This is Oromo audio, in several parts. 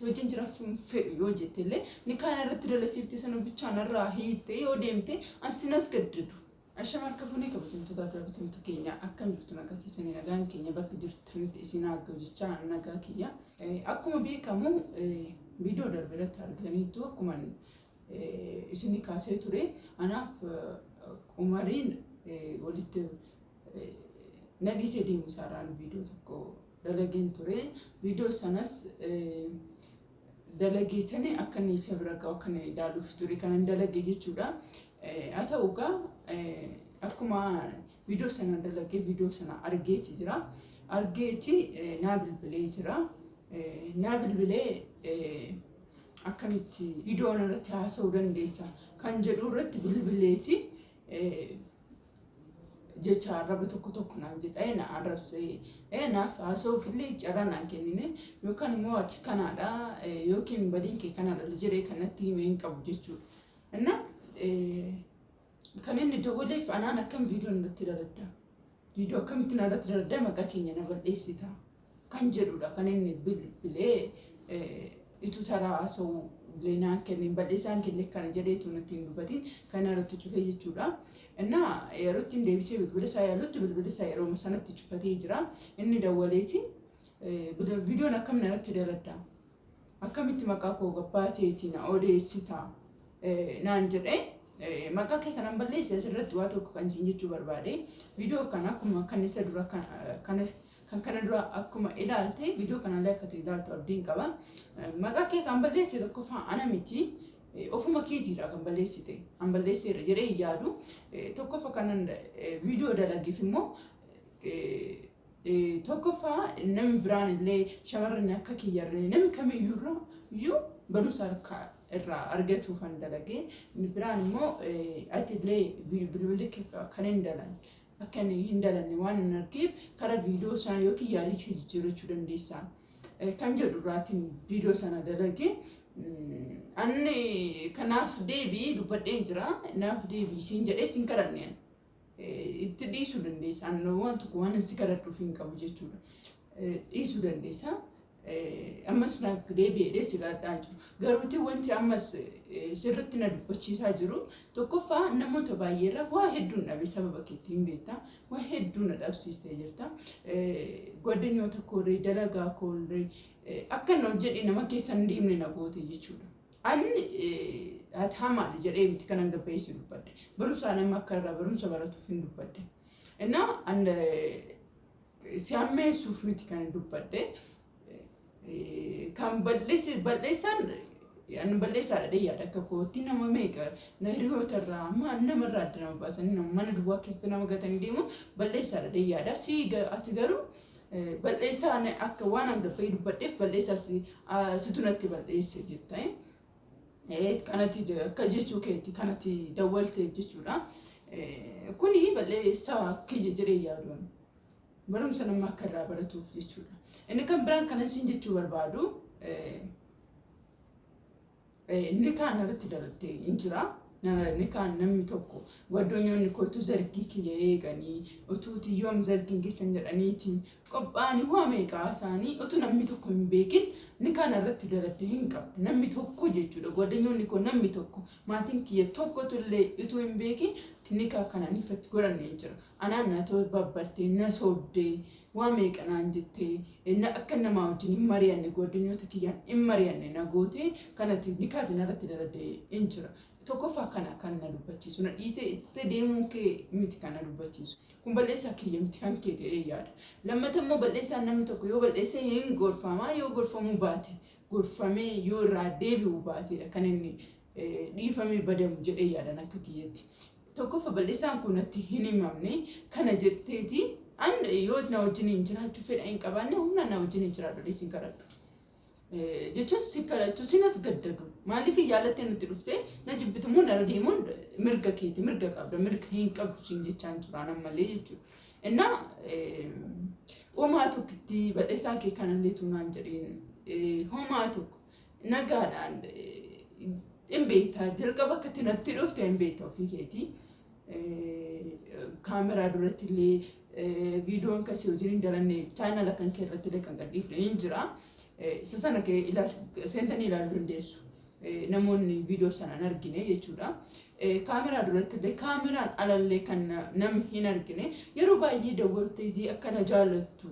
wajjin jiraachuun fedhu yoo jettellee ni kaan irratti dalasiiftee sana bichaan irraa hiittee yoo deemte ansinas gaddadu. Ashama akka fuunee kabajamtoota daawwatamtoota keenya akkam jirtu nagaa keessanii nagaan keenya bakka jirtanitti isin hagga'u jechaa nagaa kiyya. Akkuma beekamu viidiyoo darbe irratti argitaniitu akkuma isin kaasee ture anaaf Umariin walitti nadhiisee deemu isaaraan viidiyoo tokko dalageen ture. Viidiyoo sanas dalageetanii akka inni isa bira ga'u akka inni ilaaluuf ture kan dalagee jechuudha. Haa ta'u egaa akkuma viidiyoo sana dalagee viidiyoo sana argeeti jira. Argeeti naa bilbilee jira. Naa bilbilee akkamitti viidiyoo irratti haasa'uu dandeessa kan jedhu irratti bilbileeti jecha arraba tokko naan jedha na arrabsee naaf haasa'uuf illee carraa naan kennine yookaan immoo ati kanaadha yookiin badiin kee kanaadha jedhee kanatti himee hin qabu jechuudha. Inna kan inni dabalee anaan akkam viidiyoon irratti daladda viidiyoo akkamitti irratti daladda maqaa keenya na balleessita kan jedhudha kan inni bilbilee itu taraa haasa'uu leenaan kennin balleessaan kelle kana jedheetu natti hin dubbatin kan irratti cufee jechuudha. Inna yerootti hin deebisee bilbila isaa yaalutti bilbila isaa yeroo sanatti cufatee jira. Inni dawwaleeti viidiyoon akkam irratti daladda akkamitti maqaa koo gabbaateeti na odeessita naan jedhee maqaa kee kanan balleesse asirratti waa tokko kan isin jechuu barbaade viidiyoo kana akkuma kan isa dura kan kana dura akkuma ilaalte viidiyoo kana illee akka ilaaltu abdiin qaba. Maqaa kee kan balleesse tokko fa'aa ana miti ofuma keetiidha kan balleessite an balleesseera jedhee yaadu tokkoffa kanan viidiyoo dalagiif immoo tokkoffa namni biraan illee shamarran akka kiyyarree namni kamiyyuu barumsa irraa argatu kan dalagee biraan immoo ati illee bilbilli kan hin dalan akka hin dalanne waan hin argeef karaa viidiyoo sana yookiin yaalii kee jijjiirachuu dandeessa kan jedhu irraatiin viidiyoo sana dalagee anni kanaaf deebii dubbadheen jira naaf deebii siin jedhee siin kadhanneen itti dhiisuu dandeessa anna waan tokko waan si kadhadhuuf hin qabu jechuudha dhiisuu dandeessa. Ammas na deebi'ee si kadhadhaa jiru garuuti wanti ammas sirriitti na dubbachiisaa jiru tokkoffaa namoota baay'eerra waa hedduun dhabe sababa keetiin beektaa waa hedduu na dhabsiistee jirta. Godinyoota kooree dalagaa kooree akka na jedhee nama keessa hin deemne na goote jechuudha. Anni ati hamaadha jedhee miti kanan gabbeessi dubbadde barumsaa nama akka irraa barumsa baratuuf hin dubbadde. Innaa si ammeessuuf miti kan dubbadde. Kan balleessaan an balleessaadha dee yaada akka kootti nama meeqa na hiriyoota irraa nama irraa adda nama baasanii mana duwwaa keessatti nama gatanii deemu balleessaadha dee yaada. Si ati garuu balleessaan akka waan an gabbee dubbadheef balleessaa situ natti balleesse jetta. Kanatti akka jechuu keetti kanatti dawwalteef jechuudha. Kuni balleessaa kiyya jedhee yaaduun barumsa nama akka irraa baratuuf jechuudha. Inni kan biraan kanan siin jechuu barbaadu inni kaan irratti daladhee hin jira. Inni kaan namni tokko godonyoonni kootu zargii kiyya eeganii utuuti yoom zargiin keessan jedhaniitiin qophaa'anii waa meeqaa isaanii utuu namni tokko hin beekin inni kaan irratti daladhee hin qabdu namni tokko jechuudha. Godonyoonni koo namni tokko maatiin kiyya tokkotu illee utuu hin beekin inni kanaan ifatti godhannee jira. Anaan na ta'u babbartee na soobdee waa meeqa naan jettee akka namaa wajjin hin mari'anne godonyoota kiyyaan hin mari'anne na gootee kanatti nikaatiin irratti daladhee hin jira. Tokkoffaa kana kan na dubbachiisu na dhiisee itti deemuu kee miti kan na dubbachiisu kun balleessaa kiyya miti kan kee ta'ee yaada. Lammata immoo balleessaan namni tokko yoo balleessee hin gorfamaa yoo gorfamuu baate gorfamee yoo irraa deebi'uu baateedha kan inni dhiifamee badamu jedhee yaadan akka kiyyatti. Tokkoffa balleessaan kun natti hin himamne kana jetteeti an yoo na wajjin hin jiraachuu fedha hin qabaanne humna na wajjin hin jiraadhu dhiisin kadhadhu. Jechuun si kadhachuu sinas gaddadu maaliif yaalattee nutti dhuftee na jibbitamuun dhala deemuun mirga keeti mirga qabda mirga hin qabdu siin jechaan jiraan ammallee jechuudha. Innaa homaa tokkitti balleessaan kee kanallee tuunaan jedheen homaa tokko nagaadhaan hin beektaa jalqaba akka itti natti dhufte hin beektaa ofii keetii kaameraa duratti illee viidiyoon kasii hojiin hin dalanneef chaanala kan kee irratti illee kan gadhiifne hin jira. sana ke sentanii ilaaluu dandeessu. Namoonni viidiyoo sana hin argine jechuudha. Kaameraa duratti illee kaameraan alallee kan namni hin argine yeroo baay'ee dawwaltee akkana jaallattu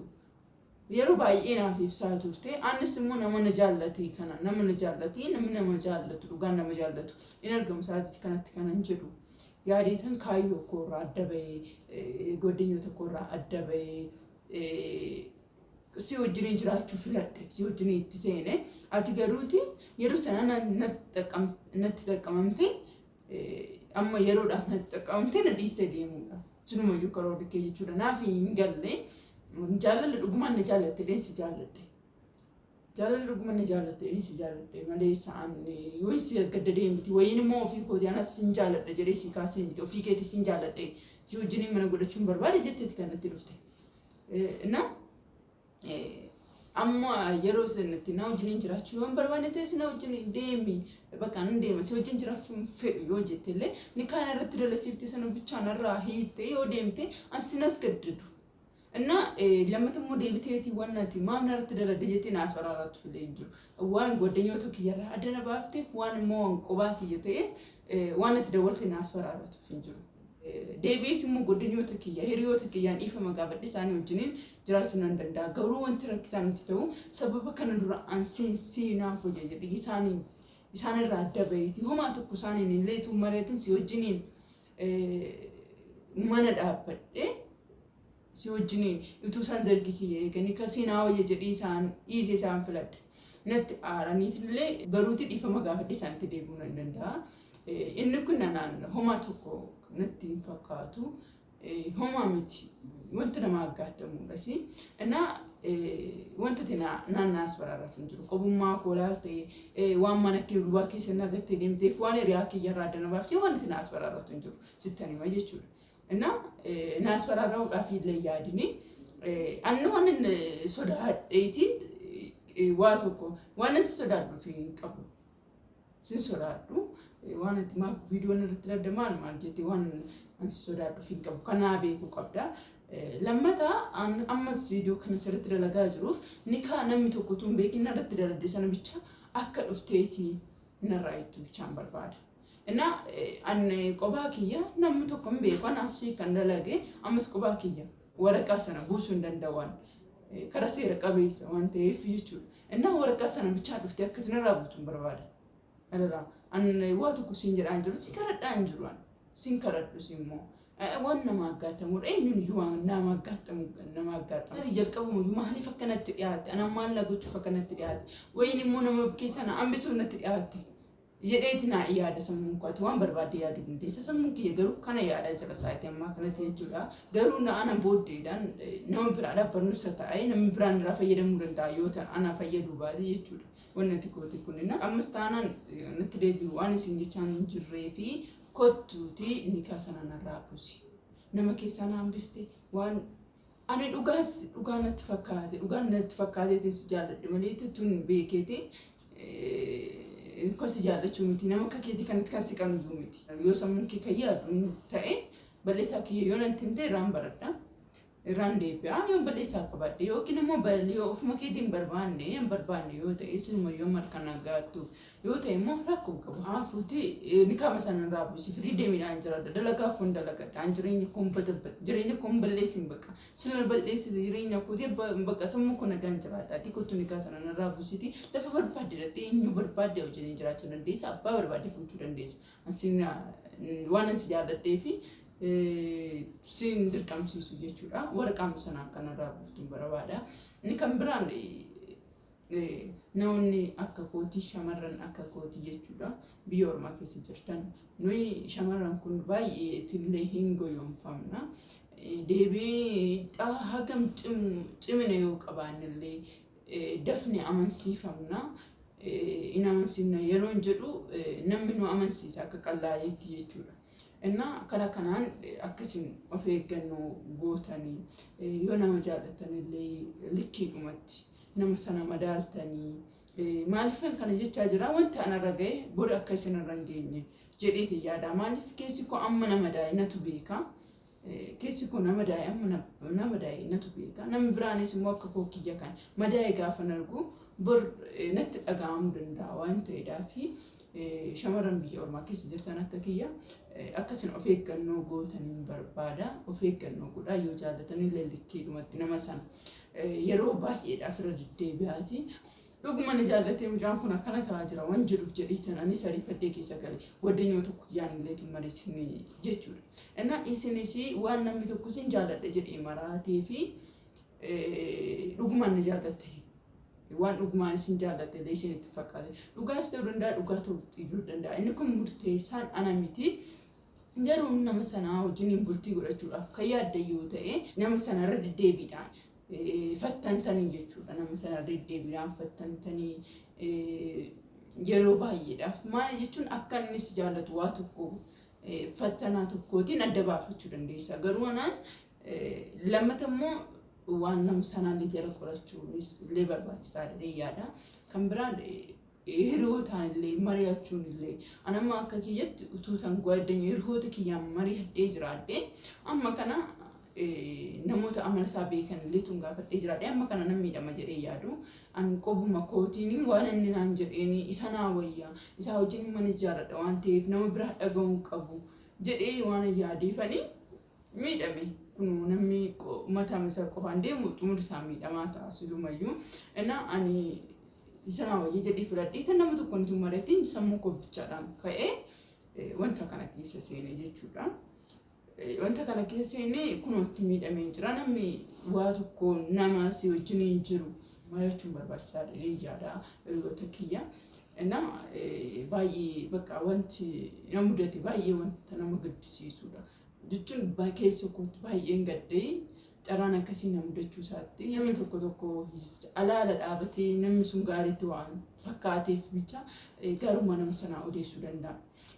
yeroo baay'ee naaf ibsaa turte. Anis immoo nama jaallate kana nama jaallate namni nama jaallatu dhugaan nama jaallatu in argamu sa'aatitti kanatti kanan jedhu yaadeetan kaayyoo koorraa adda bahee godinyoota koorraa adda bahee si wajjin jiraachuu filadhe si wajjin itti seene ati garuuti yeroo sana natti xaqqamamte amma yeroodhaaf natti xaqqamamte na dhiiste deemuudha. Sunuma iyyuu karoora kee jechuudha. Naaf hin galle jaalala dhugumaan na jaallatte deessi jaalladhe. Jaalala dhugumaan na jaallatte deessi jaalladhe malee isaan yoo si as gadda deemti wayiin immoo ofii kooti anas sin jaalladhe jedhee si kaasee miti ofii keetii sin jaalladhe si wajjin mana godhachuun barbaade jetteeti kan natti dhufte. Na amma yeroo sanatti na wajjin jiraachuu yoo barbaade ta'es na wajjin deemi bakka nan deema si wajjin jiraachuun fedhu yoo jettellee ni kaan irratti dalasiifte sana bichaan irraa hiitte yoo deemte ansi sinas gaddadu. እና ለምትም ሞዴልቴቲ ወናቲ ማምናርት ደረደ ጀቲና አስፈራራቱ ፍለንጁ ዋን ጓደኛው ተከየራ አደነ ባፍቴ ዋን ሞን ቆባት ይተይ ዋነት ደወልቴና አስፈራራቱ ፍንጁ ዴቢስ ሙ ጓደኛው ተከየ ሄሪዮ ተከያን ኢፈ መጋበድ ሳኒ ወጅኒን ጅራቱን እንደንዳ ገሩ ወንት ረክታን ትተው ሰበበ ከነዱራ አንሲን ሲና ፎጀ ይሳኒ ይሳኒ ራደበይቲ ሆማ ተኩሳኒ ሌቱ መሬትን ሲወጅኒን ማነዳበደ si wajjiniin utuu isaan zargi eeganii kasiinaa wayya jedhii isaan dhiisee isaan filadhe natti aaraniitillee garuutti dhiifama gaafadhe isaanitti deebi'uu hin danda'a. Inni kun naan homaa tokko natti hin fakkaatu homaa miti wanta nama aggaatamuudhas. Innaa wanta naannaa asfaraarratu hin jiru qobummaa koolaal ta'e waan mana kee duwwaa keessa nagattee deemteef waan hiriyaa kiyyarraa adda nabaaftee wanti na asfaraarratu hin jiru sittan hima jechuudha. እና ናስፈራራው ዳፊ ለያድኒ አንዋን ሶዳዴቲ ዋቶኮ ዋነስ ሶዳዱ ፊን ቀቡ ሲን ሶዳዱ ዋነት ማ ቪዲዮ ንርትረደማል ማልጀቲ ዋን አንስ ሶዳዱ ፊን ቀቡ ከናቤ ኩቀብዳ ለመታ አምስ ቪዲዮ ከነሰረት ደለጋ ጅሩፍ ኒካ ነሚቶኩቱን ቤኪና ረትደረደሰነ ብቻ አከዱፍቴቲ ነራይቱ ብቻ አንበርባዳ እና አን ቆባኪያ ነምቶ ኮምቤ ኮን አፍሲ ከንደለገ አምስ ቆባኪያ ወረቃ ሰነ ቡሱ እንደንደዋን ከራሴ ረቀበይስ ወንተ ይፍይቹ እና ወረቃ ሰነ ብቻ ዱፍት ያከትነ ራቡቱን በርባደ አለራ አን ዋቱ ኩሲንጀር አንጀሩ ሲከረዳ አንጀሩን ሲንከረዱ ሲሞ ዋና ማጋተሙ አይኑን ይዋን እና ማጋተሙ ይልቀቡ ማህሊ ፈከነት ያት አና ማለጉቹ ፈከነት ያት ወይኒ ሞነ መብኬሰና አምቢሱነት ያት jedheetina yaada sammuu kooti waan barbaade yaadu dandeessa sammuu kiyya garuu kana yaada jira sa'aatii ammaa kanatti jechuudha. Garuu ana booddeedhaan nama biraadhaaf barnoota ta'ee namni biraan irraa fayyadamuu danda'a yoo ta'an ana fayyaduu baate jechuudha. Wanti kooti kunina ammas taanaan natti deebi'u waan isin jechaan jirree fi kottuuti nikaa sana narraa buusi. Nama keessaa naan bifte waan ani dhugaa natti fakkaate si jaalladhe malee tun beekete kosi jaallachuu miti nama akka keetii kanatti kan si qabnu miti yoo sammuun kee kayyaadu ta'e balleessaa kiyya yoo nan timte irraan baradha irraan deebi'a yoo balleessaa qabadhe yookiin immoo yoo ofuma keetiin barbaanne yoo ta'e sinuma yoo markan agaattu yoo ta'e immoo rakkoo qabu haafuuti nikaama sana irraa buusi firii deemiidhaan jiraadha dalagaa kun dalagadhaan jireenya kun balleessin bakka sila balleessi jireenya kootii bakka sammuu kun nagaan jiraadha ati kottu nikaa sana irraa buusiti lafa barbaadde dhattee eenyu barbaadde hojii jiraachuu dandeessa abbaa barbaadde fuuchuu dandeessa ansiin waan ansi jaalladhee fi sin dirqamsiisu jechuudha waraqaan sana kanarraa buuftuun barbaada ni kan biraan namoonni akka kootii shamarran akka kootii jechuudha biyya ormaa keessa jirtan nuyi shamarran kun baay'ee tillee hin goyoonfamna deebii hagam cimina yoo qabaannillee dafne amansiifamna in amansiifna yeroo jedhu namni nu amansiisa akka qallaaleetti jechuudha. እና ከላከናን አክሲን ኦፌገኑ ጎታኒ ዮና መጃለተንሌ ልኪ ቁመት ነመሰና መዳልተኒ ማሊፈን ከነ ጀቻ ጅራ ወንተ አነረገ ቦድ አከሲን ረንገኝ ጀዴት ያዳ ማሊፍ ኬሲኮ አመነ መዳይ ነቱ ቤካ ኬሲኮ ነመዳይ አመነ ነመዳይ ነቱ ቤካ ነም ብራኒስ ሞከ ኮኪ ጀካን መዳይ ጋፈነርጉ bor natti dhaga'amuu danda'a waan ta'eedhaa fi shamarran biyya ormaa keessa jirtan akka kiyya akkasuma of eeggannoo gootaniin barbaada. Of eeggannoo godhaa yoo jaallatan illee likkeedhumatti nama sana yeroo baay'eedhaaf irra deddeebi'aati. Dhuguma ni jaallatee mucaan kun akkana ta'aa jira waan jedhuuf jedhiitan anis ariifadhee keessa gale goddenyoo tokko yaanillee tummareessini jechuudha. Innaa isinis waan namni tokko isin jaalladha jedhee maraatee fi dhuguma ni jaallatte waan dhugumaan isin jaallatte illee isinitti fakkaate dhugaas ta'uu danda'a dhugaa ta'uu danda'a inni kun murteessaan ana miti. Garuu nama sanaa wajjin bultii godhachuudhaaf kan yaadda yoo ta'e nama sanarra deddeebiidhaan fattantanii jechuudha. Nama sanarra deddeebiidhaan fattantanii yeroo baay'eedhaaf maal jechuun akka innis jaallatu waa tokko fattanaa tokkootiin adda baafachuu dandeessa. Garuu anaan lammata immoo waan nama sanaan jala qorachuunis illee barbaachisaadha yaada. Kan biraan hiriyootaan illee mari'achuun illee anamma akka kiyyatti utuu tan gwaddanya hiriyoota kiyyaan mari'adhee jiraadhee amma kana namoota amala isaa beekan illee tun gaafadhee jiraadhee amma kana nan miidhama jedhee yaadu an qobuma kootiin waan inni naan jedheeni isa naa wayyaa isaa wajjin mana jaaladha waan ta'eef nama biraa dhaga'uu qabu jedhee waan yaadeefanii miidhame. Kun namni mataa isaa qofaan deemu xumura isaa miidhamaa ta'a silumayyuu. Innaa ani isa naa wayya jedhee fudhadhee tan nama tokko nuti mari'atiin sammuu koofichaadhaan ka'ee wanta kana keessa seenee jechuudha. Wanta kana keessa seenee kunootti miidhamee jira. Namni waa tokko nama si wajjin hin jiru mari'achuun barbaachisaadha yaada hiriyoota kiyya. Innaa baay'ee bakka wanti nama mudate baay'ee wanta nama gaddisiisudha. Jechuun keessa kootti baay'een gaddee carraan akkasii nama mudachuu isaatti namni tokko alaala dhaabatee namni sun gaariitti waan fakkaateef bicha garuma nama sanaa odeessuu danda'a.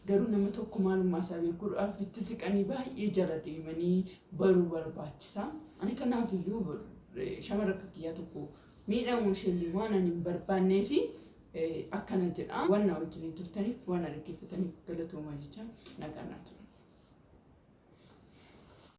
Garuu nama tokko maalummaa isaa beekuudhaaf itti siqanii baay'ee jala deemanii baruu barbaachisa. Ani kanaaf iyyuu shamara akka kiyyaa tokko miidhamuu ishee waan ani hin barbaannee fi akkana jedha. Waan na wajjin turtaniif waan dhaggeeffataniif galatoomaa jecha nagaan ture.